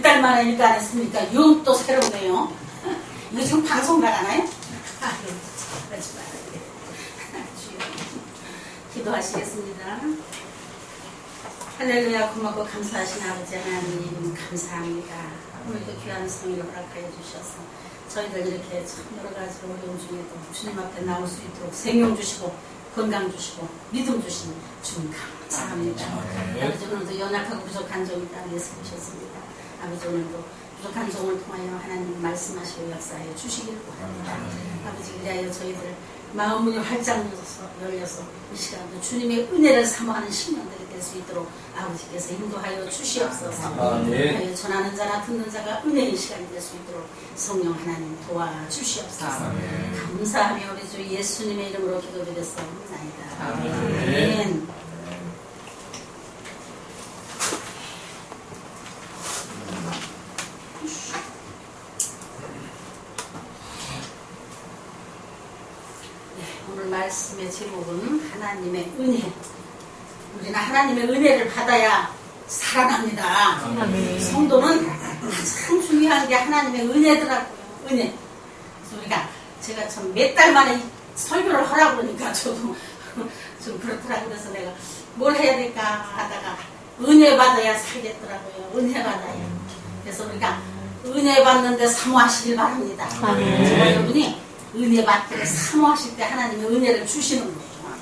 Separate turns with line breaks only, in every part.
달 만이니까 안 했습니까? 영 또 새롭네요. 이거 지금 방송 나가나요? 아유, 그러지 말아요. 기도하시겠습니다. 할렐루야. 고맙고 감사하신 아버지 하나님 감사합니다. 오늘도 귀한 성의를 허락하여 주셔서 저희들 이렇게 참 여러 가지 어려움 중에도 주님 앞에 나올 수 있도록 생명 주시고 건강 주시고 믿음 주시니 주님 감사합니다. 아버지 오늘도 연약하고 부족한 종이 땅에 세우셨습니다. 아버지 오늘도 부족한 종을 통하여 하나님 말씀하시고 역사하여 주시길 바랍니다. 아버지 그리하여 저희들 마음문이 활짝 열려서 이 시간도 주님의 은혜를 사모하는 신령들이 될 수 있도록 아버지께서 인도하여 주시옵소서. 하여 전하는 자나 듣는 자가 은혜의 시간이 될 수 있도록 성령 하나님 도와주시옵소서. 감사하며 우리 주 예수님의 이름으로 기도드렸사옵나이다. 아멘. 오늘 말씀의 제목은 하나님의 은혜. 우리는 하나님의 은혜를 받아야 살아납니다. 성도는 가장 중요한 게 하나님의 은혜더라고요. 은혜. 그래서 우리가 제가 참 몇 달 만에 설교를 하라고 그러니까 저도 좀 그렇더라고요. 그래서 내가 뭘 해야 될까 하다가 은혜 받아야 살겠더라고요. 은혜 받아야. 그래서 우리가 은혜 받는데 사모하시길 바랍니다. 여러분이 은혜 받기를 사모하실 때 하나님의 은혜를 주시는 거예요.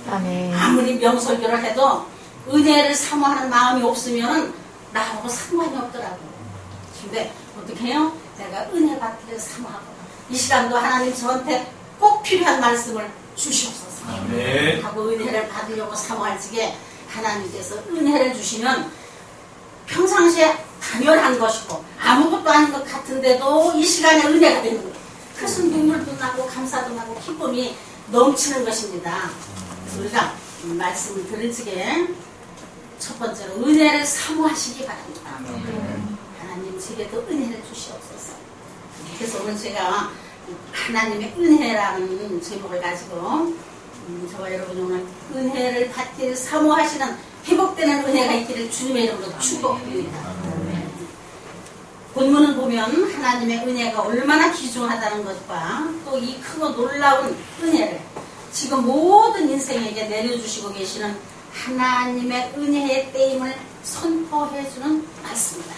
아멘. 아무리 명설교를 해도 은혜를 사모하는 마음이 없으면 나하고 상관이 없더라고요. 근데 어떻게 해요? 내가 은혜 받기를 사모하고 이 시간도 하나님 저한테 꼭 필요한 말씀을 주시옵소서. 아멘. 하고 은혜를 받으려고 사모할 적에 하나님께서 은혜를 주시면 평상시에 당연한 것이고 아무것도 아닌 것 같은데도 이 시간에 은혜가 되는 거예요. 그래서 눈물도 나고 감사도 나고 기쁨이 넘치는 것입니다. 그래서 우리가 말씀을 들을 적에 첫 번째로 은혜를 사모하시기 바랍니다. 하나님 제게도 은혜를 주시옵소서. 그래서 오늘 제가 하나님의 은혜라는 제목을 가지고 저와 여러분이 오늘 은혜를 받기를 사모하시는 회복되는 은혜가 있기를 주님의 이름으로 축복합니다. 본문을 보면 하나님의 은혜가 얼마나 귀중하다는 것과 또 이 크고 놀라운 은혜를 지금 모든 인생에게 내려주시고 계시는 하나님의 은혜의 때임을 선포해주는 말씀입니다.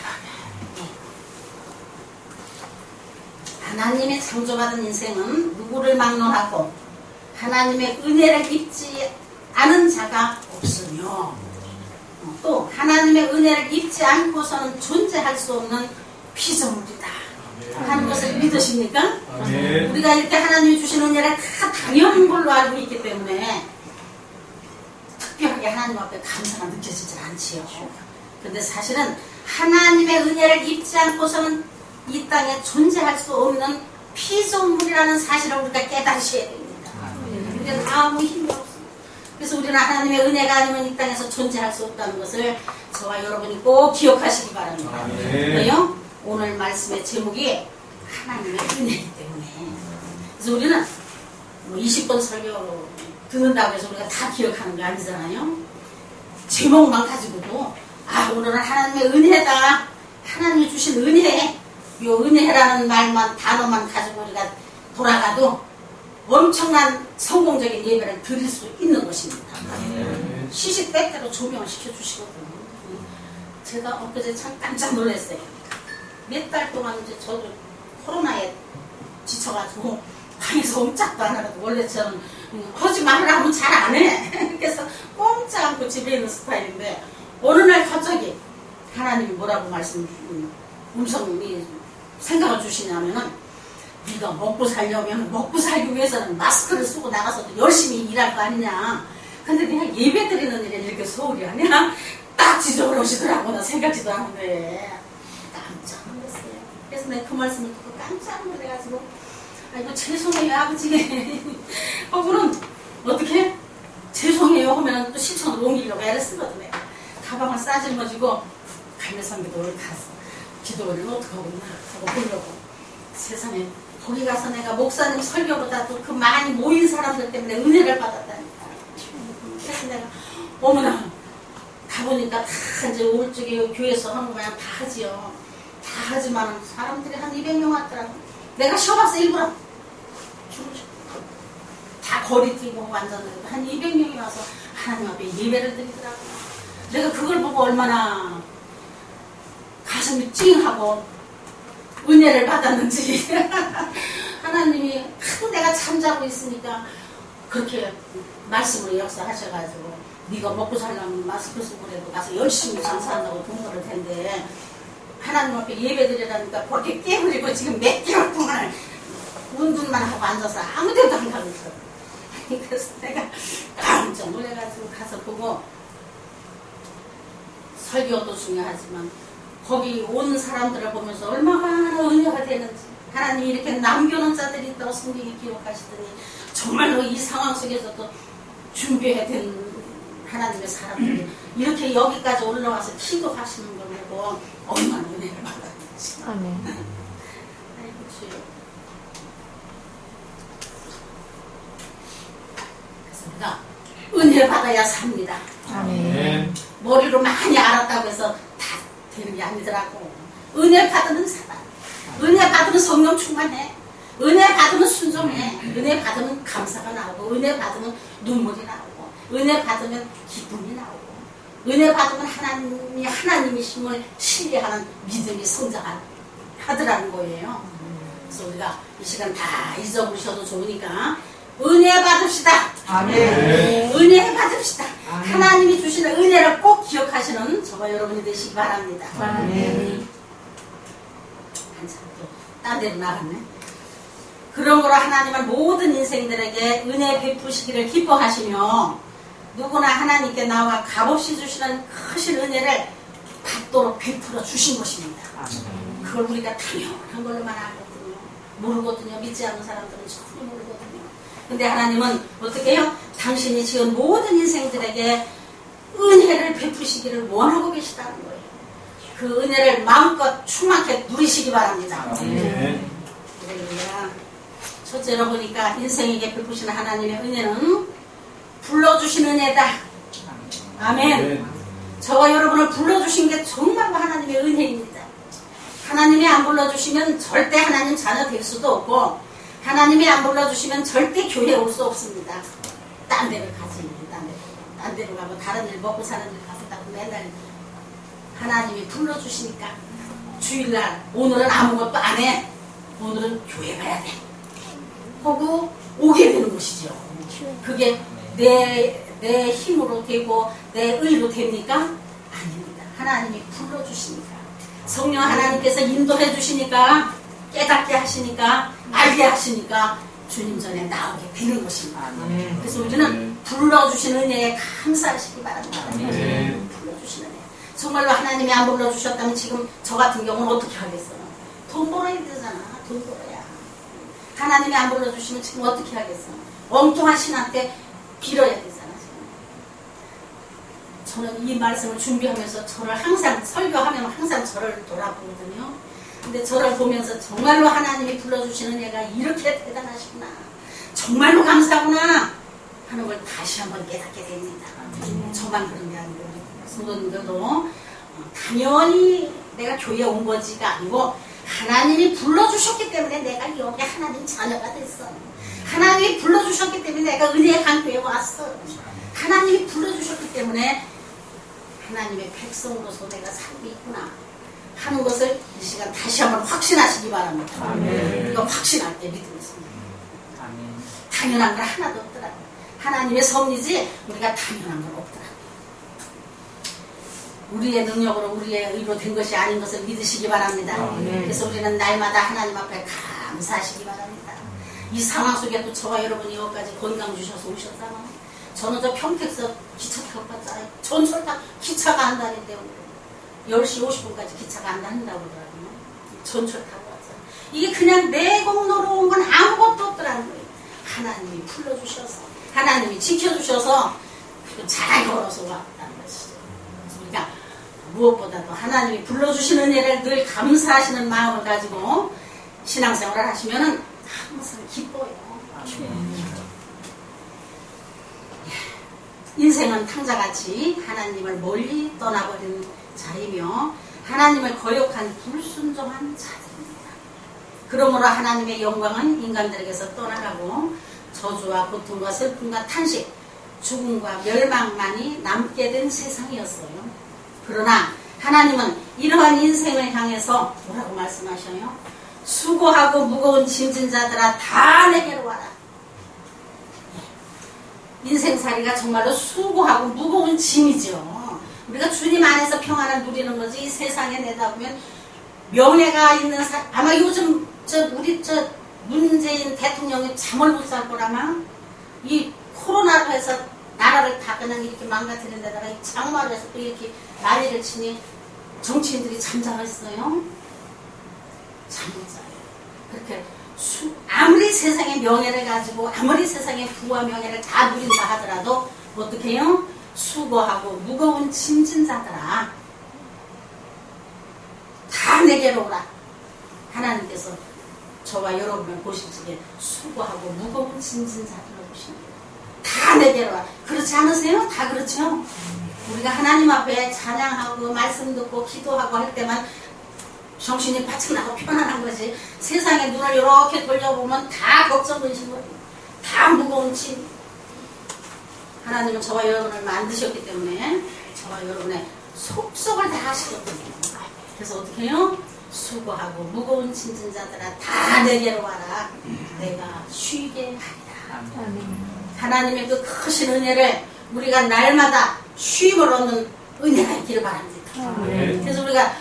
하나님의 창조받은 인생은 누구를 막론하고 하나님의 은혜를 입지 않은 자가 없으며 또 하나님의 은혜를 입지 않고서는 존재할 수 없는 피조물이다 하는 것을 믿으십니까? 우리가 이렇게 하나님이 주신 은혜를 다 당연한 걸로 알고 있기 때문에 특별하게 하나님 앞에 감사가 느껴지질 않지요. 근데 사실은 하나님의 은혜를 입지 않고서는 이 땅에 존재할 수 없는 피조물이라는 사실을 우리가 깨달으셔야 됩니다. 우리는 아무 힘이 없습니다. 그래서 우리는 하나님의 은혜가 아니면 이 땅에서 존재할 수 없다는 것을 저와 여러분이 꼭 기억하시기 바랍니다. 그래요? 오늘 말씀의 제목이 하나님의 은혜이기 때문에 그래서 우리는 20번 설교 듣는다고 해서 우리가 다 기억하는 거 아니잖아요. 제목만 가지고도 오늘은 하나님의 은혜다. 하나님이 주신 은혜. 이 은혜라는 말만 단어만 가지고 우리가 돌아가도 엄청난 성공적인 예배를 드릴 수 있는 것입니다. 시시때때로 조명을 시켜주시거든요. 제가 엊그제 참 깜짝 놀랐어요. 몇 달 동안 이제 저도 코로나에 지쳐가지고 방에서 꼼짝도 안 하거든. 원래 저는 하지 말으라 하면 잘 안 해. 그래서 꼼짝 않고 집에 있는 스타일인데 어느 날 갑자기 하나님이 뭐라고 음성이 생각을 주시냐면은 네가 먹고 살려면 먹고 살기 위해서는 마스크를 쓰고 나가서도 열심히 일할 거 아니냐. 근데 내가 예배 드리는 일에 이렇게 소홀히 하냐? 딱 지저분하시더라고. 나 생각지도 않은데 깜짝 놀랐어요. 그래서 내가 그 말씀을 듣고 깜짝 놀래가지고 아이고 죄송해요 아버지. 그럼 어떻게 죄송해요 하면 또 실천으로 옮기려고 애를 쓰거든요. 가방을 싸질머지고 갈매산기도를 갔어. 기도를 어떡하구나 하고 보려고. 세상에 거기 가서 내가 목사님 설교보다 또 그 많이 모인 사람들 때문에 은혜를 받았다니까. 그래서 내가 어머나 가보니까 다 이제 오른쪽에 교회에서 하는 거 그냥 다 하지요. 다 하지만 사람들이 한 200명 왔더라고. 내가 쉬어봤어 일부러. 다 거리 뛰고 완전 한 200명이 와서 하나님 앞에 예배를 드리더라고. 내가 그걸 보고 얼마나 가슴이 찡하고 은혜를 받았는지. 하나님이 하도 내가 잠자고 있으니까 그렇게 말씀으로 역사하셔가지고 네가 먹고 살려면 마스크 쓰고 그래도 가서 열심히 장사한다고 돈 벌을 텐데 하나님 앞에 예배드리라니까 그렇게 깨버리고 지금 몇 개월 동안 운동만 하고 앉아서 아무 데도 안 가고 있어. 그래서 내가 깜짝 놀래가지고 가서 보고 설교도 중요하지만 거기 온 사람들을 보면서 얼마나 은혜가 되는지 하나님이 이렇게 남겨놓은 자들이 있다고 성경에 기록하시더니 정말로 이 상황 속에서도 준비해야 된 하나님의 사람들이 이렇게 여기까지 올라와서 기도하시는 걸 보고 얼마나 은혜를 받았는지.
아멘.
아이고 주여. 그래서 우리가 은혜 받아야 삽니다.
아멘.
머리로 많이 알았다고 해서 다 되는 게 아니더라고. 은혜 받으면 살아. 은혜 받으면 성령 충만해. 은혜 받으면 순종해. 은혜 받으면 감사가 나오고 은혜 받으면 눈물이 나오고 은혜 받으면 기쁨이 나오고 은혜 받으면 하나님이 하나님이심을 신뢰하는 믿음이 성장하더라는 거예요. 그래서 우리가 이 시간 다 잊어버리셔도 좋으니까 은혜 받읍시다.
아멘.
은혜 받읍시다.
아멘.
하나님이 주시는 은혜를 꼭 기억하시는 저와 여러분이 되시기 바랍니다.
아멘.
한참 또 딴 데로 나갔네. 그런 거로 하나님은 모든 인생들에게 은혜 베푸시기를 기뻐하시며 누구나 하나님께 나와 값없이 주시는 크신 은혜를 받도록 베풀어 주신 것입니다. 그걸 우리가 당연한 걸로만 알거든요. 모르거든요. 믿지 않는 사람들은 전혀 모르거든요. 근데 하나님은 어떻게 해요? 당신이 지은 모든 인생들에게 은혜를 베푸시기를 원하고 계시다는 거예요. 그 은혜를 마음껏 충만하게 누리시기 바랍니다. 할렐루야. 첫째로 보니까 인생에게 베푸시는 하나님의 은혜는 불러주신 은혜다. 아멘. 저와 여러분을 불러주신 게 정말로 하나님의 은혜입니다. 하나님이 안 불러주시면 절대 하나님 자녀 될 수도 없고 하나님이 안 불러주시면 절대 교회에 올 수 없습니다. 딴 데를 가지. 딴 데로 가고 다른 일 먹고 사는 일 가겠다고 맨날 하나님이 불러주시니까 주일날 오늘은 아무것도 안 해. 오늘은 교회 가야 돼. 하고 오게 되는 것이죠. 그게 내 힘으로 되고 내 의로 됩니까? 아닙니다. 하나님이 불러주시니까 성령 하나님께서 인도해 주시니까 깨닫게 하시니까 알게 하시니까 주님 전에 나오게 되는 것입니다. 그래서 우리는 불러주신 은혜에 감사하시기 바랍니다. 불러주신 은혜. 정말로 하나님이 안 불러주셨다면 지금 저 같은 경우는 어떻게 하겠어요? 돈 벌어야 되잖아. 돈 벌어야. 하나님이 안 불러주시면 지금 어떻게 하겠어? 엉뚱한 신한테 빌어야 되잖아. 지금. 저는 이 말씀을 준비하면서 저를 항상 설교하면 항상 저를 돌아보거든요. 근데 저를 보면서 정말로 하나님이 불러주시는 애가 이렇게 대단하시구나. 정말로 감사하구나 하는 걸 다시 한번 깨닫게 됩니다. 저만 그런 게 아니고 성도님들도 당연히 내가 교회에 온 거지가 아니고 하나님이 불러주셨기 때문에 내가 여기 하나님 자녀가 됐어. 하나님이 불러주셨기 때문에 내가 은혜의 강교회에 왔어. 하나님이 불러주셨기 때문에 하나님의 백성으로서 내가 살고 있구나 하는 것을 이 시간 다시 한번 확신하시기 바랍니다. 우리가 확신할 때 믿음이 있습니다. 당연한 건 하나도 없더라고요. 하나님의 섭리지 우리가 당연한 건 없더라고요. 우리의 능력으로 우리의 의로 된 것이 아닌 것을 믿으시기 바랍니다. 그래서 우리는 날마다 하나님 앞에 감사하시기 바랍니다. 이 상황 속에도 저와 여러분이 여기까지 건강 주셔서 오셨잖아요. 저는 저 평택서 기차 타고 갔잖아요. 전철 타 기차가 안 다닌대요. 10시 50분까지 기차가 안 다닌다고 그러더라고요. 전철 타고 왔잖아요. 이게 그냥 내공로로 온 건 아무것도 없더라는 거예요. 하나님이 불러주셔서 하나님이 지켜주셔서 잘 걸어서 왔다는 것이죠. 그러니까 무엇보다도 하나님이 불러주신 은혜를 늘 감사하시는 마음을 가지고 신앙생활을 하시면은 항상 기뻐요. 인생은 탕자같이 하나님을 멀리 떠나버린 자이며 하나님을 거역한 불순종한 자들입니다. 그러므로 하나님의 영광은 인간들에게서 떠나가고 저주와 고통과 슬픔과 탄식, 죽음과 멸망만이 남게 된 세상이었어요. 그러나 하나님은 이러한 인생을 향해서 뭐라고 말씀하셔요? 수고하고 무거운 짐진 자들아 다 내게로 와라. 인생살이가 정말로 수고하고 무거운 짐이죠. 우리가 주님 안에서 평안을 누리는 거지 이 세상에 내다보면 명예가 있는 아마 요즘 우리 문재인 대통령이 잠을 못 잘 거라마 이 코로나로 해서 나라를 다 그냥 이렇게 망가뜨린 데다가 이 장마로 해서 또 이렇게 난리를 치니 정치인들이 잠잠했어요. 잠 못 자요. 그렇게 아무리 세상의 명예를 가지고 아무리 세상의 부와 명예를 다 누린다 하더라도 어떻게 해요? 수고하고 무거운 짐진 자들아 다 내게로 오라. 하나님께서 저와 여러분을 보실 적에 수고하고 무거운 짐진 자들을 보십니다. 다 내게로 와. 그렇지 않으세요? 다 그렇죠? 우리가 하나님 앞에 찬양하고 말씀 듣고 기도하고 할 때만 정신이 바짝 나고 편안한 거지. 세상에 눈을 이렇게 돌려보면 다 걱정 근심거리고 다 무거운 짐. 하나님은 저와 여러분을 만드셨기 때문에 저와 여러분의 속속을 다 하시거든요. 그래서 어떻게 해요? 수고하고 무거운 짐진 자들아 다 내게로 와라. 내가 쉬게 하리라. 하나님의 그 크신 은혜를 우리가 날마다 쉼을 얻는 은혜가 있기를 바랍니다. 그래서 우리가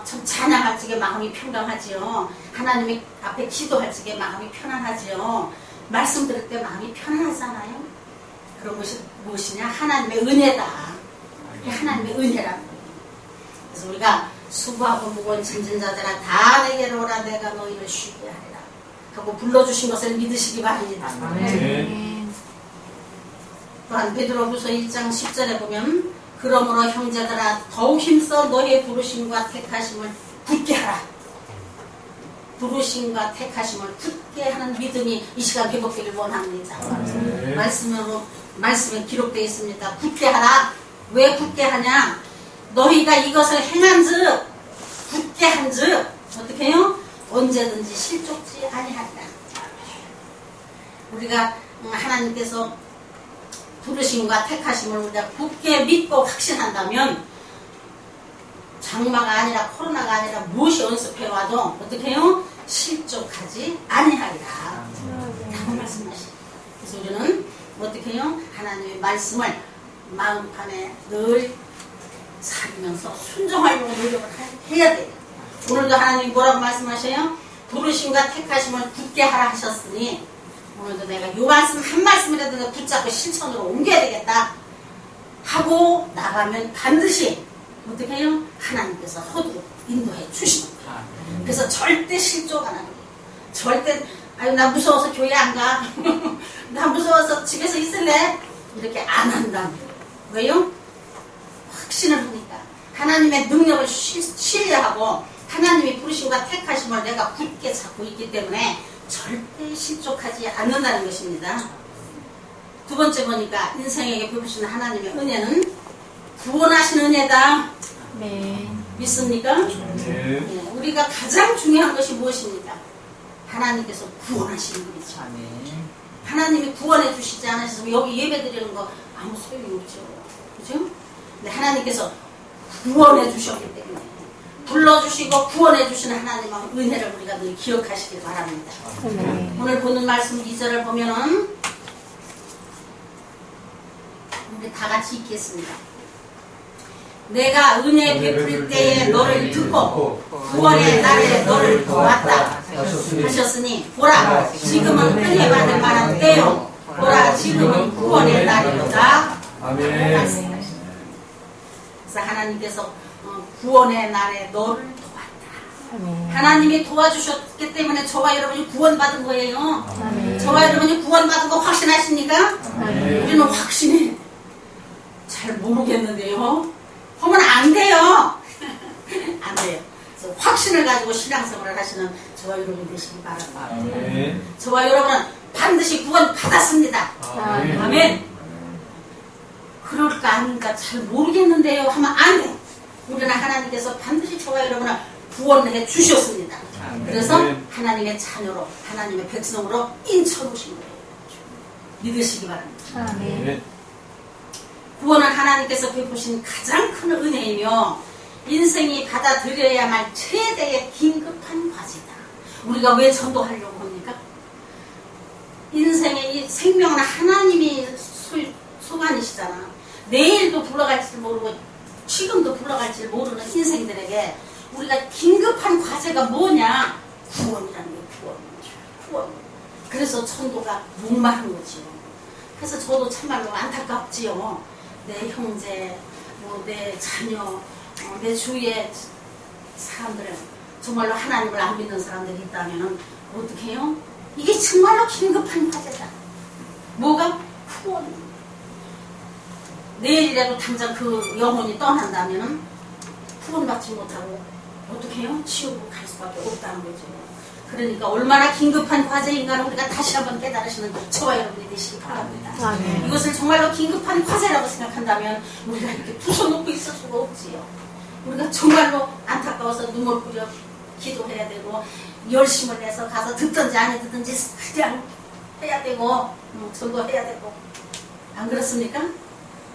참 찬양할 적에 마음이 평강하지요. 하나님 앞에 기도할 적에 마음이 편안하지요. 말씀 들을 때 마음이 편안하잖아요. 그런 것이 무엇이냐? 하나님의 은혜다. 그게 하나님의 은혜라는 거예요. 그래서 우리가 수고하고 무거운 짐진 자들아 다 내게로 오라. 내가 너희를 쉬게 하리라 하고 불러주신 것을 믿으시기 바랍니다. 또한 베드로후서 1장 10절에 보면 그러므로 형제들아 더욱 힘써 너희의 부르심과 택하심을 굳게 하라. 부르심과 택하심을 굳게 하는 믿음이 이 시간 회복되길 원합니다. 말씀에 기록되어 있습니다. 굳게 하라. 왜 굳게 하냐? 너희가 이것을 행한즉 굳게 한즉 어떻게 해요? 언제든지 실족지 아니하리라. 우리가 하나님께서 부르심과 택하심을 우리가 굳게 믿고 확신한다면 장마가 아니라 코로나가 아니라 무엇이 연습해와도 어떻게 해요? 실족하지 아니하리라 라고 말씀하시죠. 그래서 우리는 어떻게 해요? 하나님의 말씀을 마음판에 늘 살면서 순종하려고 노력을 해야 돼요. 오늘도 하나님이 뭐라고 말씀하셔요? 부르심과 택하심을 굳게 하라 하셨으니 오늘도 내가 이 말씀 한 말씀이라도 내가 붙잡고 실천으로 옮겨야 되겠다 하고 나가면 반드시 어떻게 해요? 하나님께서 허도로 인도해 주십니다. 그래서 절대 실족 안 하는 거예요. 절대 아유 나 무서워서 교회 안 가. 나 무서워서 집에서 있을래. 이렇게 안 한다. 왜요? 확신을 하니까 하나님의 능력을 신뢰하고 하나님이 부르심과 택하심을 내가 굳게 잡고 있기 때문에 절대 실족하지 않는다는 것입니다. 두 번째 보니까 인생에게 베푸시는 하나님의 은혜는 구원하신 은혜다.
네.
믿습니까?
네.
우리가 가장 중요한 것이 무엇입니까? 하나님께서 구원하시는 분이죠. 하나님이 구원해 주시지 않으셔서 여기 예배 드리는 거 아무 소용이 없죠. 그죠? 근데 하나님께서 구원해 주셨기 때문에 불러주시고 구원해 주시는 하나님의 은혜를 우리가 늘 기억하시길 바랍니다. 오늘 보는 말씀 2절을 보면은 우리 다 같이 읽겠습니다. 내가 은혜 베풀 때에 너를 듣고 구원의 날에 너를 도왔다 하셨으니 보라 지금은 은혜 받을 만한 때요 보라 지금은 구원의 날이로다. 아멘. 그래서 하나님께서 구원의 날에 너를 도왔다. 하나님이 도와주셨기 때문에 저와 여러분이 구원받은 거예요. 저와 여러분이 구원받은 거 확신하십니까? 우리는 확신해. 잘 모르겠는데요. 하면 안 돼요. 안 돼요. 그래서 확신을 가지고 신앙생활을 하시는 저와 여러분 되시기 바랍니다. 저와 여러분은 반드시 구원 받았습니다. 아멘. 그럴까 아닌가 잘 모르겠는데요 하면 안 돼. 우리는 하나님께서 반드시 저와 여러분을 구원해 주셨습니다. 그래서 하나님의 자녀로 하나님의 백성으로 인쳐오신 거예요. 믿으시기 바랍니다.
아멘.
구원은 하나님께서 베푸신 가장 큰 은혜이며 인생이 받아들여야만 할 최대의 긴급한 과제다. 우리가 왜 전도하려고 합니까? 인생의 이 생명은 하나님이 소관이시잖아. 내일도 불러갈지 모르고 지금도 불러갈지 모르는 인생들에게 우리가 긴급한 과제가 뭐냐? 구원이라는 거예요. 구원. 그래서 전도가 목마른 거지요. 그래서 저도 참말로 안타깝지요. 내 형제, 내 자녀, 내 주위의 사람들은 정말로 하나님을 안 믿는 사람들이 있다면 어떻게 해요? 이게 정말로 긴급한 과제다. 뭐가? 구원. 내일이라도 당장 그 영혼이 떠난다면 구원받지 못하고 어떻게 해요? 지옥으로 갈 수밖에 없다는 거죠. 그러니까 얼마나 긴급한 과제인가를 우리가 다시 한번 깨달으시는 저와 여러분이 되시기 바랍니다.
아멘.
이것을 정말로 긴급한 과제라고 생각한다면 우리가 이렇게 부숴놓고 있을 수가 없지요. 우리가 정말로 안타까워서 눈물 뿌려 기도해야 되고 열심을 내서 가서 듣든지 안 듣든지 그냥 해야 되고 전도해야 되고 안 그렇습니까?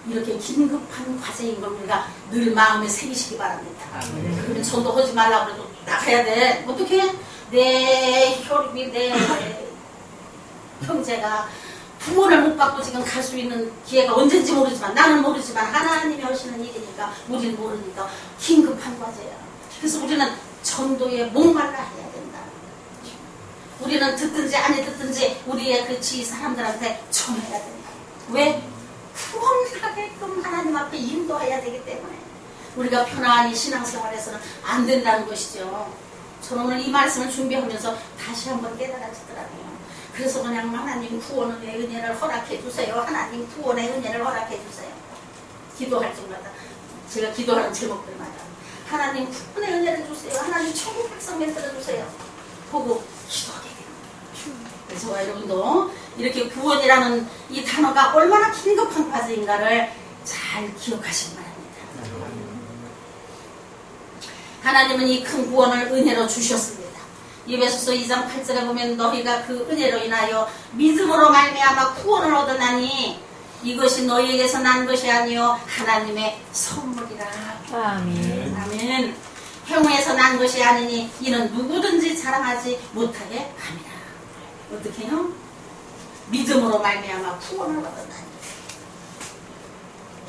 이렇게 긴급한 과제인 걸 우리가 늘 마음에 새기시기 바랍니다. 그러면 전도하지 말라고 해도 나가야 돼. 어떻게? 내 혈육이 내 형제가 구원을 못 받고 지금 갈 수 있는 기회가 언젠지 모르지만 나는 모르지만 하나님이 하시는 일이니까 우리는 모르니까 긴급한 과제야. 그래서 우리는 전도에 목말라 해야 된다. 우리는 듣든지 아니 듣든지 우리의 그 지휘 사람들한테 전해야 된다. 왜? 구원하게끔 하나님 앞에 인도해야 되기 때문에 우리가 편안히 신앙생활에서는 안 된다는 것이죠. 저는 오늘 이 말씀을 준비하면서 다시 한번 깨달아지더라고요. 그래서 그냥 하나님 구원의 은혜를 허락해 주세요. 하나님 구원의 은혜를 허락해 주세요. 기도할 때마다 제가 기도하는 제목들마다 하나님 구원의 은혜를 주세요. 하나님 천국 백성 만들어 주세요. 보고 기도하게 됩니다. 그래서 저와 여러분도 이렇게 구원이라는 이 단어가 얼마나 긴급한 과제인가를 잘 기억하시기 바랍니다. 하나님은 이 큰 구원을 은혜로 주셨습니다. 에베소서 2장 8절에 보면 너희가 그 은혜로 인하여 믿음으로 말미암아 구원을 얻으나니 이것이 너희에게서 난 것이 아니요 하나님의 선물이라.
아멘.
아멘. 행위에서 난 것이 아니니 이는 누구든지 자랑하지 못하게 합니다. 어떻게 해요? 믿음으로 말미암아 구원을 얻었나니.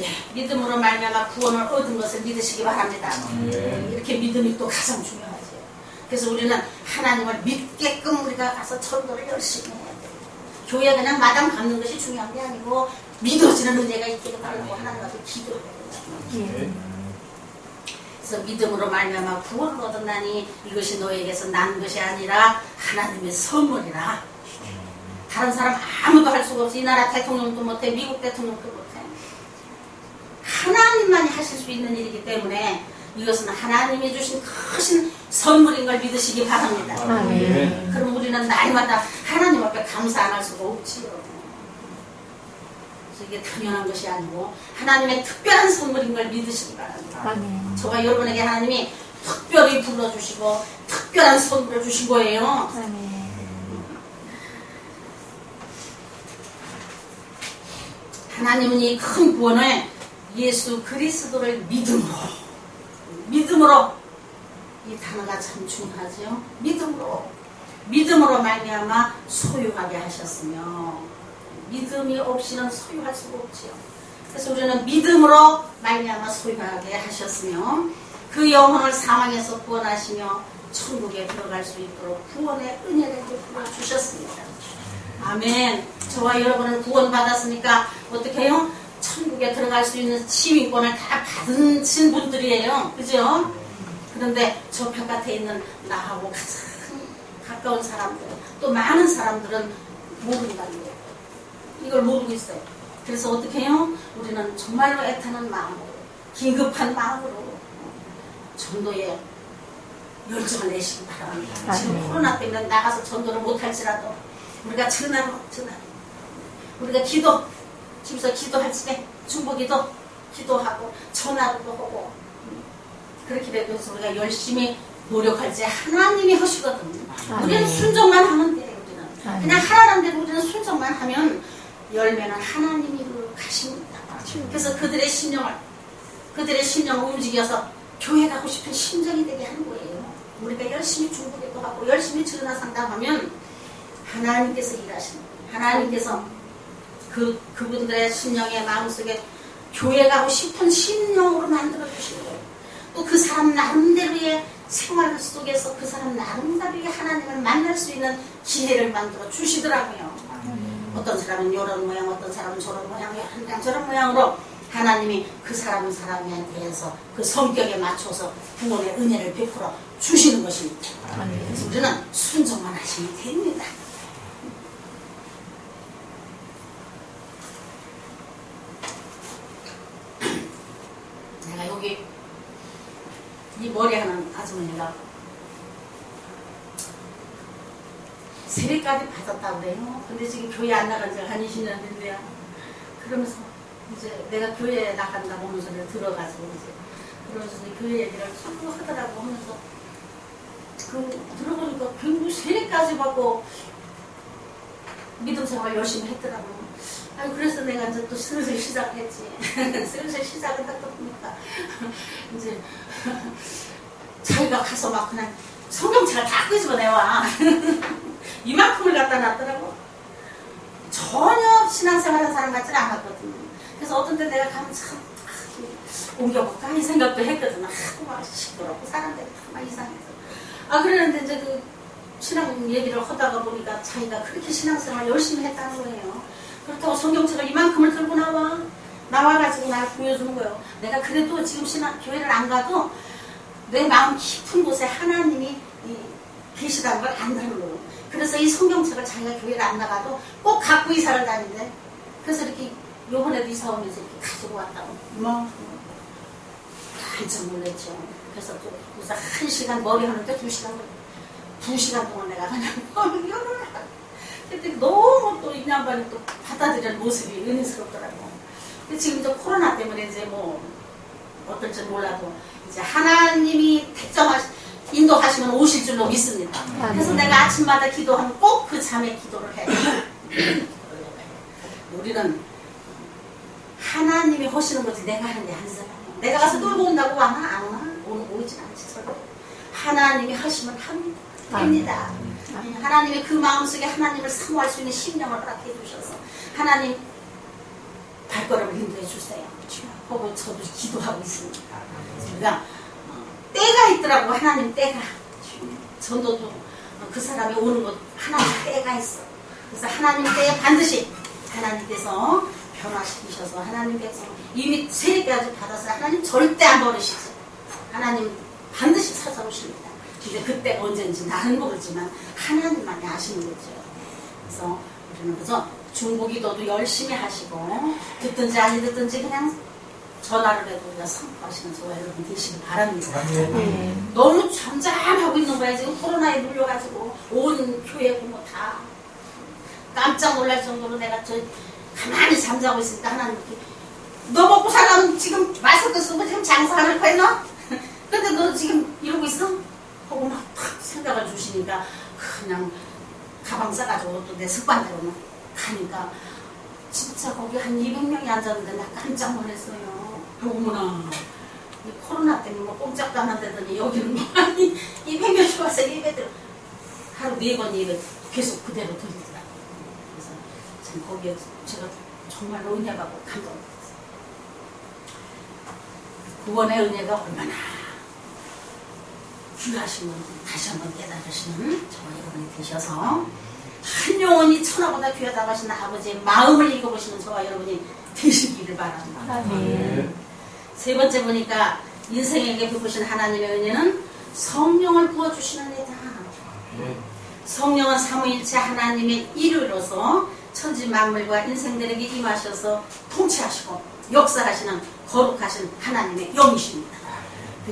예, 믿음으로 말미암아 구원을 얻은 것을 믿으시기 바랍니다. 이렇게 믿음이 또 가장 중요하죠. 그래서 우리는 하나님을 믿게끔 우리가 가서 전도를 열심히 해야 돼요. 교회 그냥 마당 갖는 것이 중요한 게 아니고 믿어지는 은혜가 있기를 바라고 하나님 앞에 기도해야 돼요. 그래서 믿음으로 말미암아 구원을 얻었나니 이것이 너에게서 난 것이 아니라 하나님의 선물이라. 다른 사람 아무도 할 수가 없어. 이 나라 대통령도 못해, 미국 대통령도 못해. 하나님만이 하실 수 있는 일이기 때문에 이것은 하나님이 주신 크신 선물인 걸 믿으시기 바랍니다.
아멘.
그럼 우리는 날마다 하나님 앞에 감사 안 할 수가 없지요. 그래서 이게 당연한 것이 아니고 하나님의 특별한 선물인 걸 믿으시기 바랍니다.
아멘.
저와 여러분에게 하나님이 특별히 불러주시고 특별한 선물을 주신 거예요.
아멘.
하나님은 이 큰 구원을 예수 그리스도를 믿음으로 이 단어가 참 중요하죠. 믿음으로 말미암아 소유하게 하셨으며 믿음이 없이는 소유할 수가 없지요. 그래서 우리는 믿음으로 말미암아 소유하게 하셨으며 그 영혼을 사망에서 구원하시며 천국에 들어갈 수 있도록 구원의 은혜를 베풀어 주셨습니다. 아멘. 저와 여러분은 구원받았으니까 어떻게 해요? 천국에 들어갈 수 있는 시민권을 다 받으신 분들이에요. 그죠? 그런데 저 바깥에 있는 나하고 가장 가까운 사람들, 또 많은 사람들은 모른다는 거예요. 이걸 모르고 있어요. 그래서 어떻게 해요? 우리는 정말로 애타는 마음으로, 긴급한 마음으로 전도에 열정을 내시기 바랍니다. 지금 코로나 때문에 나가서 전도를 못할지라도 우리가 전화로 우리가 기도, 집에서 기도할 때 중보기도 기도하고 전화로도 하고 그렇게 돼도 우리가 열심히 노력할지 하나님이 하시거든요.
아멘.
우리는 순종만 하면 돼요. 우리는
아멘.
그냥 하라는 대로 우리는 순종만 하면 열매는 하나님이 가십니다. 그래서 그들의 심령을 움직여서 교회 가고 싶은 심정이 되게 하는 거예요. 우리가 열심히 중보기도 하고 열심히 전화 상담하면 하나님께서 일하시는 거예요. 하나님께서 그분들의 심령의 마음속에 교회 가고 싶은 심령으로 만들어 주시는 거예요. 또 그 사람 나름대로의 생활 속에서 그 사람 나름대로의 하나님을 만날 수 있는 기회를 만들어 주시더라고요. 어떤 사람은 이런 모양, 어떤 사람은 저런 모양, 저런 모양으로 하나님이 그 사람에 대해서 그 성격에 맞춰서 구원의 은혜를 베풀어 주시는 것입니다. 그래서 우리는 순종만 하시면 됩니다. 내가 여기 이 머리 하는 아주머니가 세례까지 받았다고 그래요. 근데 지금 교회 안 나간 지가 한 20년 된대요. 그러면서 이제 내가 교회에 나간다고 하는 소리를 들어가지고 이제 그러면서 교회 얘기를 자꾸 하더라고 하면서 들어보니까 결국 세례까지 받고 믿음 생활 열심히 했더라고. 아니 그래서 내가 이제 또 슬슬 시작을 했지. 슬슬 시작을 하다 보니까 이제 자기가 가서 막 그냥 성경책을 다 끄집어내와. 이만큼을 갖다 놨더라고. 전혀 신앙생활하는 사람 같지는 않았거든요. 그래서 어떤 때 내가 가면 참 옮겨볼까 이 생각도 했거든. 막 시끄럽고 사람들이 막 이상해서. 그랬는데 이제 그 신앙 얘기를 하다가 보니까 자기가 그렇게 신앙생활 열심히 했다는 거예요. 그렇다고 성경책을 이만큼을 들고 나와가지고 날 보여주는 거예요. 내가 그래도 지금 교회를 안 가도 내 마음 깊은 곳에 하나님이 계시다는 걸 안다는 거예요. 그래서 이 성경책을 자기가 교회를 안 나가도 꼭 갖고 이사를 다닌대. 그래서 이렇게 요번에도 이사 오면서 이렇게 가지고 왔다고. 깜짝 놀랐죠. 그래서 또 1시간 머리 하는데 2시간 동안 내가 그냥 열을 그때 너무 또 이 양반이 또 받아들이는 모습이 은혜스럽더라고. 근데 지금 이제 코로나 때문에 이제 뭐 어떨지 몰라도 이제 하나님이 인도하시면 오실 줄로 믿습니다. 그래서 내가 아침마다 기도하면 꼭 그 잠에 기도를 해. 우리는 하나님이 하시는 거지 내가 하는 게 아니잖아. 내가 가서 놀고 온다고 와나 안 오나? 오진 않지. 절대. 하나님이 하시면 합니다. 하나님이 그 마음속에 하나님을 사모할 수 있는 심령을 허락해 주셔서 하나님 발걸음을 인도해 주세요. 하고 저도 기도하고 있습니다. 우리가 때가 있더라고. 하나님 때가. 전도도 그 사람이 오는 것 하나님 때가 있어. 그래서 하나님 때에 반드시 하나님께서 변화시키셔서 하나님 백성 이미 세례까지 받아서 하나님 절대 안 버리시지. 하나님 반드시 찾아오십니다. 근데 그때가 언제인지 나는 모르지만 하나님만이 아시는 거죠. 그래서 우리는 그저 중보기도도 열심히 하시고 듣든지 아니 듣든지 그냥 전화를 해도 우리가 선포하시는 저와 여러분 되시길 바랍니다. 너무 잠잠하고 있는 거야. 지금 코로나에 물려가지고 온 교회 부모 다 깜짝 놀랄 정도로 내가 가만히 잠자고 있으니까 하나님 너 먹고 살라면 지금 마스크 쓰고 지금 장사하는 거야 너? 근데 너 지금 이러고 있어? 하고 막 탁 생각을 주시니까 그냥 가방 싸가지고 또 내 습관대로 가니까 진짜 거기 한 200명이 앉았는데 나 깜짝 놀랐어요. 어머나 코로나 때문에 뭐 꼼짝도 안 한다더니 여기는 뭐 200명이 와서 예배들 하루 4번 예배 계속 그대로 드리더라고요. 그래서 참 거기에 제가 정말로 은혜받고 감동받았어요. 구원의 은혜가 얼마나 귀하신 분 다시 한번 깨달으시는 저와 여러분이 되셔서 한 영혼이 천하보다 귀하다고 하시는 아버지의 마음을 읽어보시는 저와 여러분이 되시기를 바랍니다. 세 번째 보니까 인생에게 베푸신 하나님의 은혜는 성령을 부어주시는 애다. 성령은 삼위일체 하나님의 일으로서 천지 만물과 인생들에게 임하셔서 통치하시고 역사하시는 거룩하신 하나님의 영이십니다.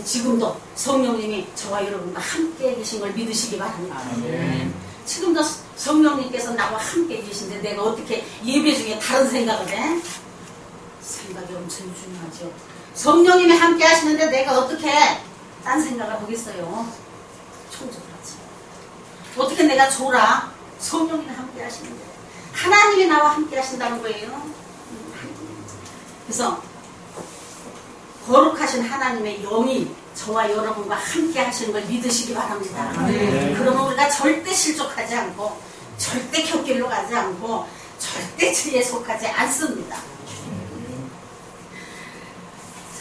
지금도 성령님이 저와 여러분과 함께 계신 걸 믿으시기 바랍니다. 지금도 성령님께서 나와 함께 계신데 내가 어떻게 예배 중에 다른 생각을 해? 생각이 엄청 중요하죠. 성령님이 함께 하시는데 내가 어떻게 딴 생각을 하겠어요. 총적으로지. 어떻게 내가 졸아? 성령이 함께 하시는데 하나님이 나와 함께 하신다는 거예요. 그래서 거룩하신 하나님의 영이 저와 여러분과 함께 하시는 걸 믿으시기 바랍니다.
네.
그러면 우리가 절대 실족하지 않고 절대 곁길로 가지 않고 절대 죄에 속하지 않습니다.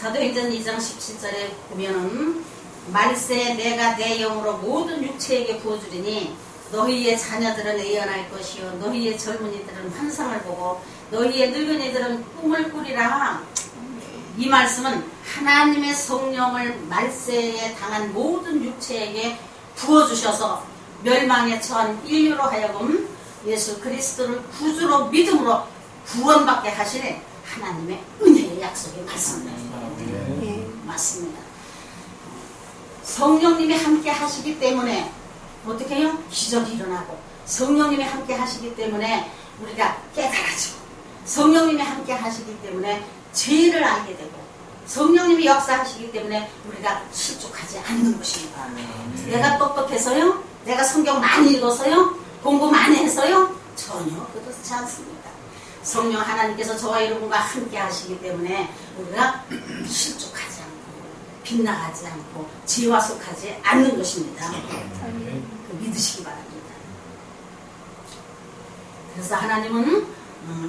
사도행전 2장 17절에 보면은 말세 내가 내 영으로 모든 육체에게 부어주리니 너희의 자녀들은 예언할 것이요 너희의 젊은이들은 환상을 보고 너희의 늙은이들은 꿈을 꾸리라. 이 말씀은 하나님의 성령을 말세에 당한 모든 육체에게 부어주셔서 멸망에 처한 인류로 하여금 예수 그리스도를 구주로 믿음으로 구원받게 하시는 하나님의 은혜의 약속의 말씀입니다. 맞습니다. 성령님이 함께 하시기 때문에 어떻게 해요? 기적이 일어나고 성령님이 함께 하시기 때문에 우리가 깨달아지고 성령님이 함께 하시기 때문에 죄를 알게 되고 성령님이 역사하시기 때문에 우리가 실족하지 않는 것입니다. 내가 똑똑해서요? 내가 성경 많이 읽어서요? 공부 많이 해서요? 전혀 그렇지 않습니다. 성령 하나님께서 저와 여러분과 함께 하시기 때문에 우리가 실족하지 않고 빗나가지 않고 죄와 속하지 않는 것입니다. 믿으시기 바랍니다. 그래서 하나님은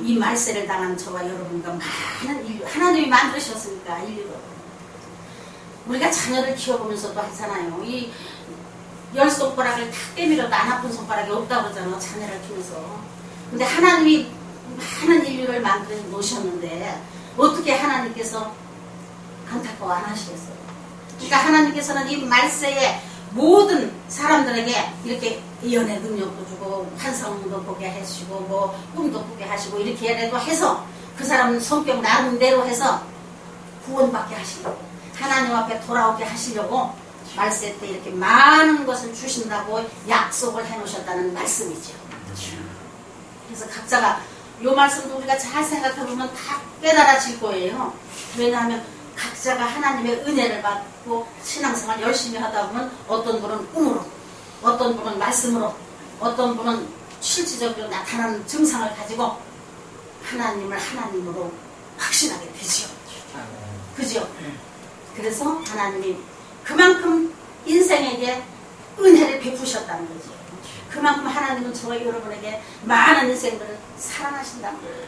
이 말세를 당한 저와 여러분과 많은 인류, 하나님이 만드셨으니까 인류를 우리가 자녀를 키워보면서도 하잖아요. 이 10손가락을 탁 떼밀어도 안 아픈 손가락이 없다고 그러잖아요. 자녀를 키우면서. 근데 하나님이 많은 인류를 만들어 놓으셨는데 어떻게 하나님께서 안타까워 안 하시겠어요? 그러니까 하나님께서는 이 말세에 모든 사람들에게 이렇게 예언의 능력도 주고 환상도 보게 해주시고 뭐 꿈도 꾸게 하시고 이렇게라도 해서 그 사람 성격 나름대로 해서 구원받게 하시려고 하나님 앞에 돌아오게 하시려고 말세 때 이렇게 많은 것을 주신다고 약속을 해놓으셨다는 말씀이죠. 그래서 각자가 이 말씀도 우리가 잘 생각해보면 다 깨달아질 거예요. 왜냐하면 각자가 하나님의 은혜를 받고 신앙생활 열심히 하다 보면 어떤 분은 꿈으로, 어떤 분은 말씀으로, 어떤 분은 실질적으로 나타나는 증상을 가지고 하나님을 하나님으로 확신하게 되죠. 그죠? 그래서 하나님이 그만큼 인생에게 은혜를 베푸셨다는 거죠. 그만큼 하나님은 저와 여러분에게 많은 인생들을 사랑하신다는 거예요.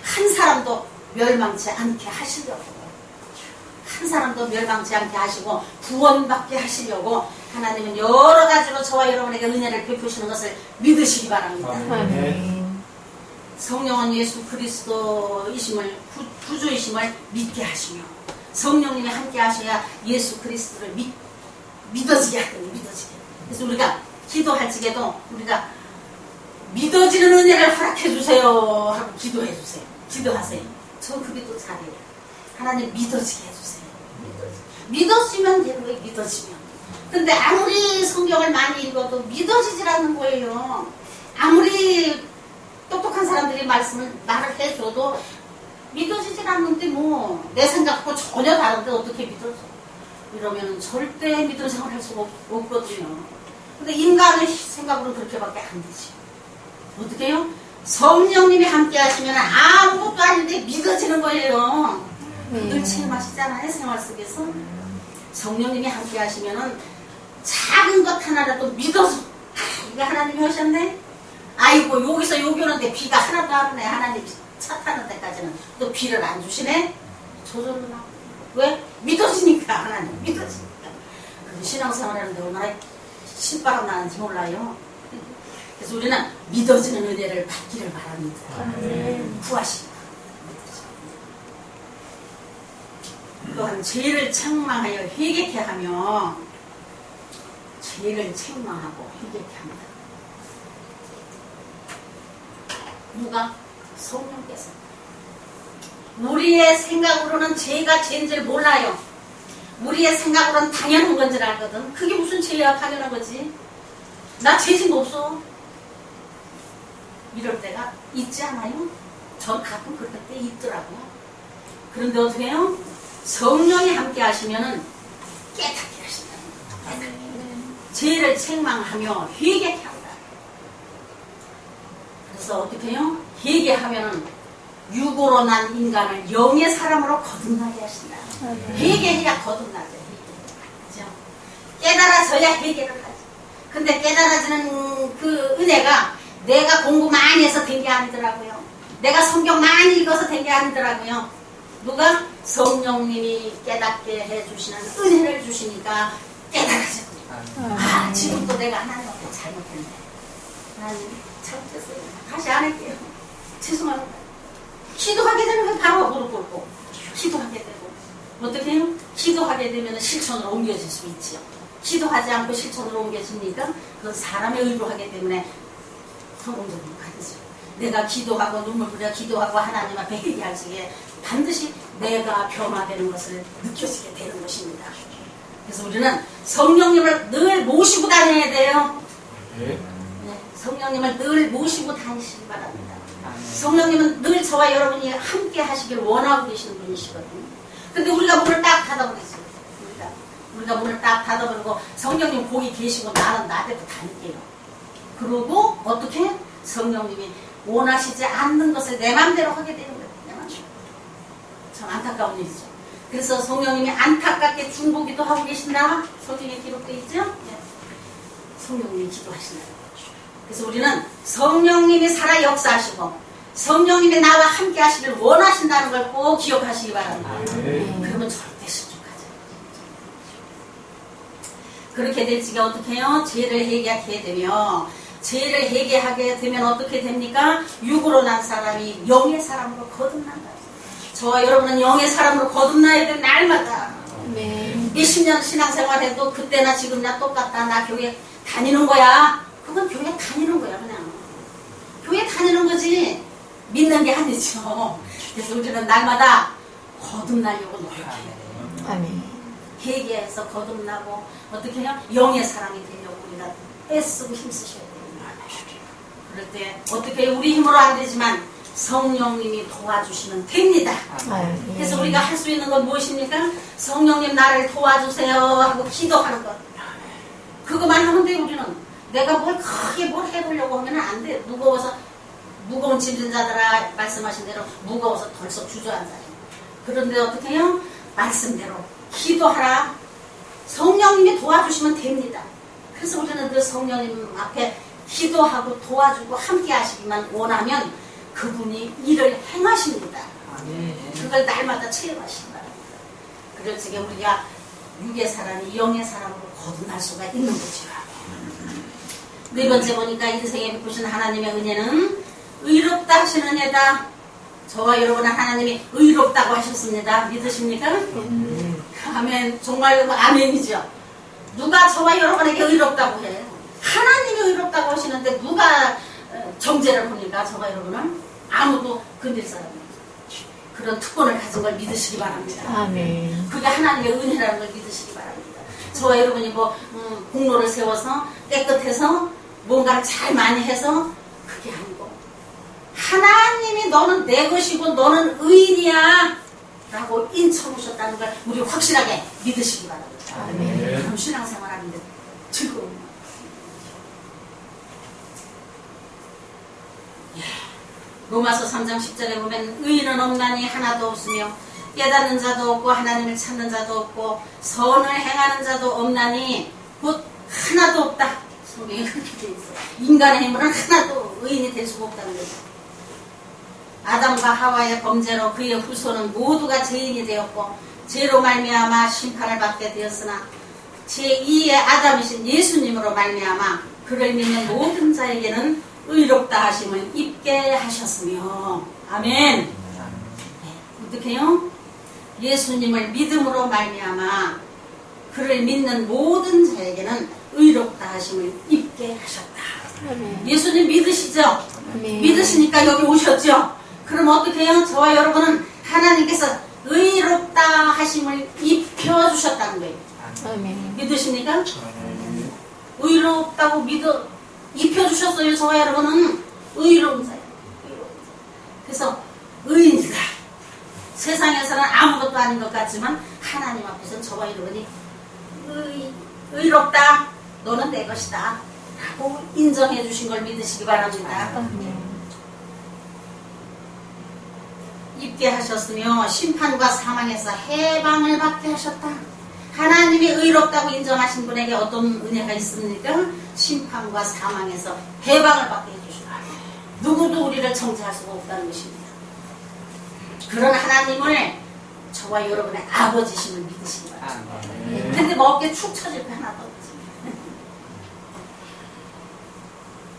한 사람도 멸망치 않게 하시려고. 한 사람도 멸망치 않게 하시고 구원받게 하시려고 하나님은 여러 가지로 저와 여러분에게 은혜를 베푸시는 것을 믿으시기 바랍니다. 성령은 예수 그리스도이심을 구주이심을 믿게 하시며 성령님이 함께 하셔야 예수 그리스도를 믿어지게 하거든요. 믿어지게. 그래서 우리가 기도할 적에도 우리가 믿어지는 은혜를 허락해 주세요 하고 기도해 주세요. 기도하세요. 저 그 기도 잘해요. 하나님 믿어지게 해주세요. 믿어지면 되는 거예요. 믿어지면. 근데 아무리 성경을 많이 읽어도 믿어지질 않는 거예요. 아무리 똑똑한 사람들이 말을 해줘도 믿어지질 않는데 뭐 내 생각하고 전혀 다른데 어떻게 믿어져? 이러면 절대 믿음 생활할 수가 없거든요. 근데 인간의 생각으로는 그렇게밖에 안 되지. 어떻게 해요? 성령님이 함께 하시면 아무것도 아닌데 믿어지는 거예요. 늘 체험하시잖아요. 생활 속에서. 성령님이 함께 하시면은 작은 것 하나라도 믿어서 이게 하나님이 하셨네? 아이고 여기서 여기 오는데 비가 하나도 안 오네. 하나님 차 타는 데까지는 또 비를 안 주시네? 저절로 나. 왜? 믿어지니까. 하나님 믿어지니까. 그럼 신앙생활 하는데 얼마나 신바람 나는지 몰라요. 그래서 우리는 믿어지는 은혜를 받기를 바랍니다. 구하시고. 또한 죄를 책망하여 회개케 하며 죄를 책망하고 회개케 합니다. 누가? 성령께서. 우리의 생각으로는 죄가 죄인지를 몰라요. 우리의 생각으로는 당연한 건 줄 알거든. 그게 무슨 죄야? 당연한 거지. 나 죄진 거 없어. 이럴 때가 있지 않아요? 전 가끔 그럴 때 있더라고. 그런데 어떻게 해요? 성령이 함께 하시면은 깨닫게 하십니다. 죄를 책망하며 회개케 한다. 그래서 어떻게 해요? 회개하면은 육으로 난 인간을 영의 사람으로 거듭나게 하신다. 회개해야 거듭나죠. 그죠? 깨달아져야 회개를 하지. 근데 깨달아지는 그 은혜가 내가 공부 많이 해서 된 게 아니더라고요. 내가 성경 많이 읽어서 된 게 아니더라고요. 누가? 성령님이 깨닫게 해주시는 은혜를 주시니까 깨달아져요. 아, 지금도 내가 하나님한테 잘못했네. 나는 잘못했어요. 다시 안 할게요. 죄송합니다. 기도하게 되면 바로 무릎 꿇고 기도하게 되고 어떻게 해요? 기도하게 되면 실천으로 옮겨질 수 있지요. 기도하지 않고 실천으로 옮겨집니까? 그건 사람의 의로 하기 때문에 성공적으로 가겠죠. 내가 기도하고 눈물 흘려 기도하고 하나님 앞에 회개할 적에 반드시 내가 변화되는 것을 느껴지게 되는 것입니다. 그래서 우리는 성령님을 늘 모시고 다녀야 돼요. 네, 성령님을 늘 모시고 다니시기 바랍니다. 성령님은 늘 저와 여러분이 함께 하시길 원하고 계시는 분이시거든요. 근데 우리가 문을 딱 닫아버리죠. 우리가 문을 딱 닫아버리고 성령님 거기 계시고 나는 나대로 다닐게요. 그러고 어떻게? 성령님이 원하시지 않는 것을 내 맘대로 하게 되는 거예요. 내 맘대로. 참 안타까운 일이죠. 그래서 성령님이 안타깝게 중보기도 하고 계신다. 성경에 기록되어 있죠? 네. 성령님이 기도하신다. 그래서 우리는 성령님이 살아 역사하시고 성령님이 나와 함께 하시길 원하신다는 걸 꼭 기억하시기 바랍니다. 그러면 절대 실족하지 않아요. 그렇게 될 적에 어떻게 해요? 죄를 회개하게 되면 죄를 회개하게 되면 어떻게 됩니까? 육으로 난 사람이 영의 사람으로 거듭난다. 저와 여러분은 영의 사람으로 거듭나야 될 날마다 몇십 년 신앙생활해도 그때나 지금나 똑같다. 나 교회 다니는 거야. 그건 교회 다니는 거야 그냥. 교회 다니는 거지 믿는 게 아니죠. 그래서 우리는 날마다 거듭나려고 노력해야 돼요.
아멘.
회개해서 거듭나고 어떻게 해요? 영의 사람이 되려고 우리가 애쓰고 힘쓰셔야 돼요. 그럴 때 어떻게 우리 힘으로 안 되지만 성령님이 도와주시면 됩니다. 그래서 우리가 할 수 있는 건 무엇입니까? 성령님 나를 도와주세요 하고 기도하는 것. 그것만 하면 돼요. 우리는 내가 뭘 크게 뭘 해보려고 하면 안 돼. 무거운 짐진 자들아 말씀하신 대로 무거워서 덜썩 주저앉아요. 그런데 어떻게 해요? 말씀대로 기도하라. 성령님이 도와주시면 됩니다. 그래서 우리는 그 성령님 앞에 기도하고 도와주고 함께 하시기만 원하면 그분이 일을 행하십니다. 그걸 날마다 체험하시기 바랍니다. 그럴 적에 우리가 육의 사람이 영의 사람으로 거듭날 수가 있는 거죠. 네 번째 보니까 인생에 베푸신 하나님의 은혜는 의롭다 하시는 은혜다. 저와 여러분은 하나님이 의롭다고 하셨습니다. 믿으십니까? 아멘. 정말 아멘이죠. 누가 저와 여러분에게 의롭다고 해? 하나님이 의롭다고 하시는데 누가 정죄를 합니까? 저와 여러분은 아무도 건들 사람이 그런 특권을 가진 걸 믿으시기 바랍니다.
아멘.
그게 하나님의 은혜라는 걸 믿으시기 바랍니다. 저와 여러분이 뭐 공로를 세워서 깨끗해서 뭔가를 잘 많이 해서 그게 아니고 하나님이 너는 내 것이고 너는 의인이야 라고 인쳐오셨다는 걸 우리 확실하게 믿으시기 바랍니다.
아멘.
그럼 신앙생활하는데 즐거운 로마서 3장 10절에 보면 의인은 없나니 하나도 없으며 깨닫는 자도 없고 하나님을 찾는 자도 없고 선을 행하는 자도 없나니 곧 하나도 없다. 성경에 그렇게 되어 있어요. 인간의 힘으로는 하나도 의인이 될 수가 없다는 거죠. 아담과 하와의 범죄로 그의 후손은 모두가 죄인이 되었고 죄로 말미암아 심판을 받게 되었으나 제2의 아담이신 예수님으로 말미암아 그를 믿는 모든 자에게는 의롭다 하심을 입게 하셨으며 아멘. 네. 어떻게 해요? 예수님을 믿음으로 말미암아 그를 믿는 모든 자에게는 의롭다 하심을 입게 하셨다.
아멘.
예수님 믿으시죠?
아멘.
믿으시니까 여기 오셨죠? 그럼 어떻게 해요? 저와 여러분은 하나님께서 의롭다 하심을 입혀주셨다는 거예요.
아멘.
믿으십니까? 의롭다고 입혀주셨어요. 저와 여러분은 의로운 자예요. 그래서 의인이다. 세상에서는 아무것도 아닌 것 같지만 하나님 앞에서는 저와 여러분이 의롭다. 너는 내 것이다. 라고 인정해 주신 걸 믿으시기 바랍니다.
아멘.
입대하셨으며 심판과 사망에서 해방을 받게 하셨다. 하나님이 의롭다고 인정하신 분에게 어떤 은혜가 있습니까? 심판과 사망에서 해방을 받게 해주시라. 누구도 우리를 정죄할 수가 없다는 것입니다. 그런 하나님을 저와 여러분의 아버지심을 믿으시기 바랍니다. 근데 뭐 어깨 축 처질 거 하나도 없지.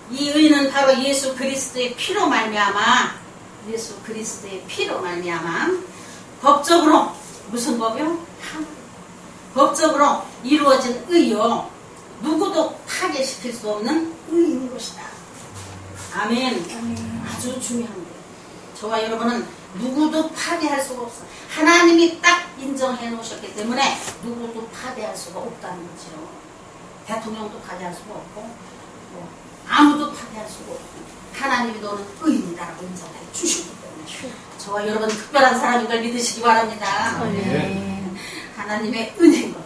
이 의는 바로 예수 그리스도의 피로 말미암아, 예수 그리스도의 피로 말미암아 법적으로, 무슨 법이요? 법적으로 이루어진 의요, 누구도 타개시킬 수 없는 의인 것이다. 아멘. 아주 중요한 거예요. 저와 여러분은 누구도 파괴할 수가 없어. 하나님이 딱 인정해 놓으셨기 때문에 누구도 파괴할 수가 없다는 거죠. 대통령도 파괴할 수가 없고, 뭐 아무도 파괴할 수가 없고, 하나님이 너는 의인이다라고 인정해 주셨기 때문에 저와 여러분 특별한 사람인 걸 믿으시기 바랍니다.
아멘.
하나님의 은혜인 것.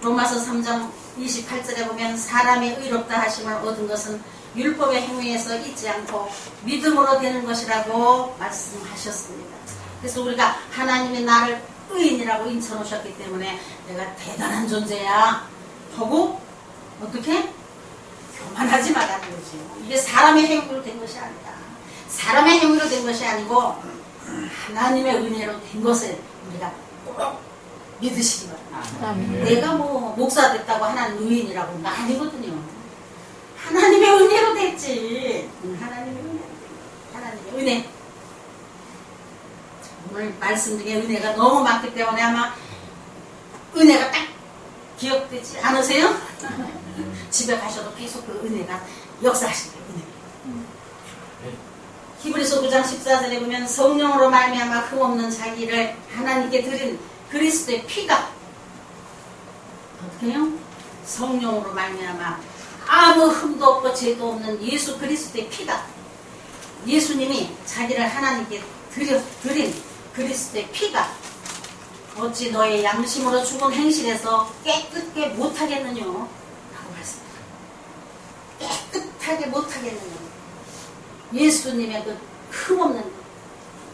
로마서 3장 28절에 보면 사람의 의롭다 하심을 얻은 것은 율법의 행위에서 있지 않고 믿음으로 되는 것이라고 말씀하셨습니다. 그래서 우리가 하나님이 나를 의인이라고 인쳐놓으셨기 때문에 내가 대단한 존재야 하고 어떻게? 교만하지 말라는 거죠. 이게 사람의 행위로 된 것이 아니다. 사람의 행위로 된 것이 아니고 하나님의 은혜로 된 것을 우리가 꼭 믿으시기 바랍니다.
아멘.
내가 뭐 목사 됐다고 하나님 의인이라고 아니거든요. 하나님의 은혜로 됐지. 하나님의 은혜. 하나님의 은혜. 오늘 말씀 중에 은혜가 너무 많기 때문에 아마 은혜가 딱 기억되지 않으세요? 집에 가셔도 계속 그 은혜가 역사하실 거예요. 은혜. 히브리서 9장 14절에 보면 성령으로 말미암아 흠없는 자기를 하나님께 드린 그리스도의 피가 어떻게 해요? 성령으로 말미암아 아무 흠도 없고 죄도 없는 예수 그리스도의 피가, 예수님이 자기를 하나님께 드린 그리스도의 피가 어찌 너의 양심으로 죽은 행실에서 깨끗게 못하겠느냐 라고 말씀합니다. 깨끗하게 못하겠느냐. 예수님의 그 흠없는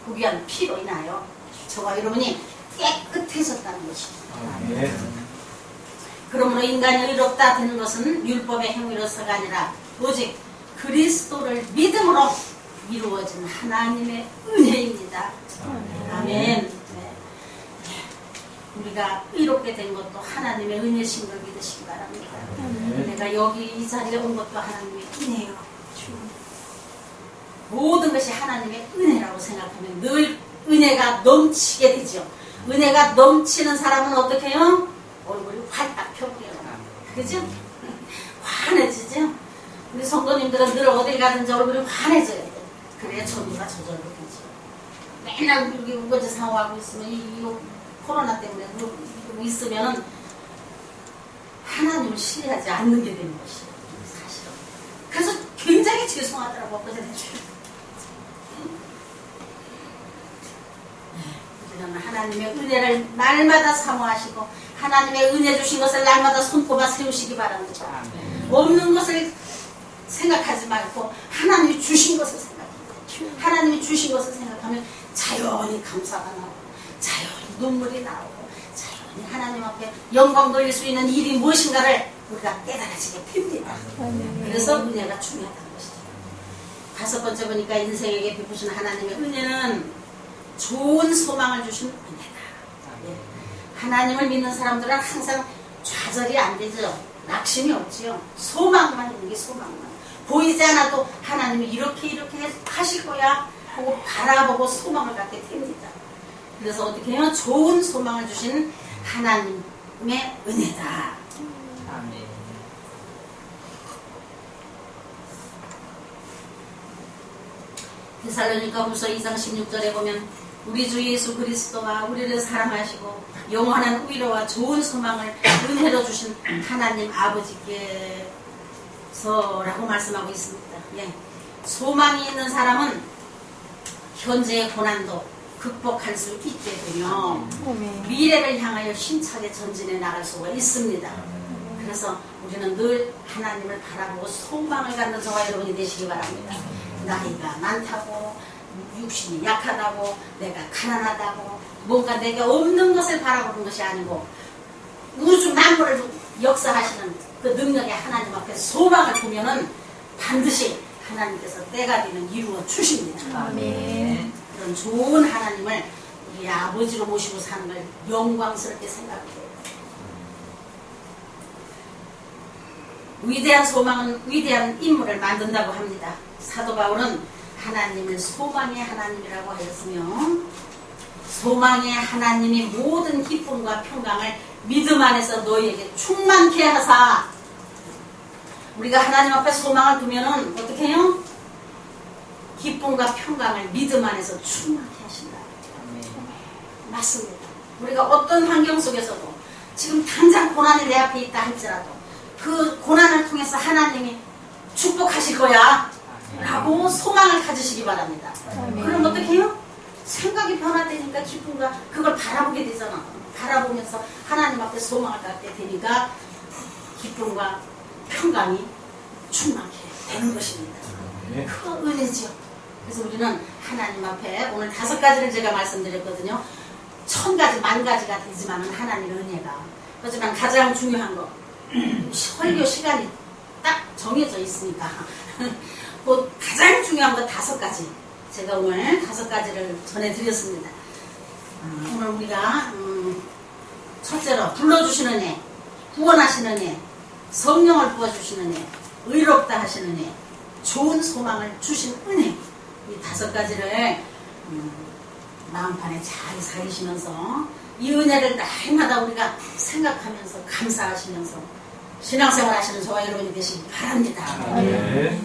그 귀한 피로 인하여 저와 여러분이 깨끗해졌다는 것입니다. 그러므로 인간이 의롭다 되는 것은 율법의 행위로서가 아니라 오직 그리스도를 믿음으로 이루어진 하나님의 은혜입니다. 아멘. 네. 우리가 의롭게 된 것도 하나님의 은혜신 걸 믿으시기 바랍니다. 내가 여기 이 자리에 온 것도 하나님의 은혜요. 모든 것이 하나님의 은혜라고 생각하면 늘 은혜가 넘치게 되죠. 은혜가 넘치는 사람은 어떻게 해요? 얼굴이 활딱 펴보여요. 그죠? 환해지죠? 우리 성도님들은 늘 어딜 가든지 얼굴이 환해져야 돼. 그래야 전부가 저절로 되죠. 맨날 이렇게 우거지 상호하고 있으면 이 코로나 때문에 그러고 있으면 하나님을 신뢰하지 않는 게 되는 것이에요. 사실은. 그래서 굉장히 죄송하더라고. 그전에 우리는 하나님의 은혜를 날마다 사모하시고 하나님의 은혜 주신 것을 날마다 손꼽아 세우시기 바랍니다. 없는 것을 생각하지 말고 하나님이 주신 것을 생각합니다. 하나님이 주신 것을 생각하면 자연히 감사가 나오고 자연히 눈물이 나오고 자연히 하나님 앞에 영광 돌릴 수 있는 일이 무엇인가를 우리가 깨달아지게 됩니다. 그래서 은혜가 중요하다는 것이죠. 다섯 번째 보니까 인생에게 베푸신 하나님의 은혜는 좋은 소망을 주신 은혜다. 하나님을 믿는 사람들은 항상 좌절이 안 되죠. 낙심이 없지요. 소망만 있는 게 소망만. 보이지 않아도 하나님이 이렇게 하실 거야 하고 바라보고 소망을 갖게 됩니다. 그래서 어떻게 해요? 좋은 소망을 주신 하나님의 은혜다.
아멘.
데살로니가후서 2장 16절에 보면 우리 주 예수 그리스도와 우리를 사랑하시고 영원한 위로와 좋은 소망을 은혜로 주신 하나님 아버지께서라고 말씀하고 있습니다. 예. 소망이 있는 사람은 현재의 고난도 그 극복할 수 있게 되며
아멘.
미래를 향하여 힘차게 전진해 나갈 수가 있습니다. 그래서 우리는 늘 하나님을 바라보고 소망을 갖는 저와 여러분이 되시기 바랍니다. 나이가 많다고, 육신이 약하다고, 내가 가난하다고, 뭔가 내가 없는 것을 바라보는 것이 아니고 우주 만물을 역사하시는 그 능력의 하나님 앞에 소망을 두면은 반드시 하나님께서 때가 되면 이루어 주십니다.
아멘.
그런 좋은 하나님을 우리 아버지로 모시고 사는 걸 영광스럽게 생각해요. 위대한 소망은 위대한 인물을 만든다고 합니다. 사도 바울은 하나님을 소망의 하나님이라고 하였으며 소망의 하나님이 모든 기쁨과 평강을 믿음 안에서 너희에게 충만케 하사. 우리가 하나님 앞에 소망을 두면은 어떻게 해요? 기쁨과 평강을 믿음 안에서 충만케 하신다. 맞습니다. 우리가 어떤 환경 속에서도 지금 당장 고난이 내 앞에 있다 할지라도 그 고난을 통해서 하나님이 축복하실 거야 라고 소망을 가지시기 바랍니다. 그럼 어떻게 해요? 생각이 변화되니까 기쁨과 그걸 바라보게 되잖아. 바라보면서 하나님 앞에 소망을 갖게 되니까 기쁨과 평강이 충만케 되는 것입니다. 그 은혜죠. 그래서 우리는 하나님 앞에 오늘 5가지를 제가 말씀드렸거든요. 1000가지, 10,000가지가 되지만은 하나님의 은혜가. 하지만 가장 중요한 거, 설교 시간이 딱 정해져 있으니까 그 가장 중요한 거 5가지. 제가 오늘 5가지를 전해드렸습니다. 오늘 우리가 첫째로 불러주시는 애, 구원하시는 애, 성령을 부어주시는 애, 의롭다 하시는 애, 좋은 소망을 주신 은혜, 이 5가지를 마음판에 잘 살리시면서 이 은혜를 날마다 우리가 생각하면서 감사하시면서 신앙생활 하시는 저와 여러분이 되시기 바랍니다.
네.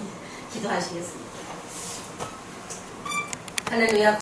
기도하시겠습니다. 할렐루야.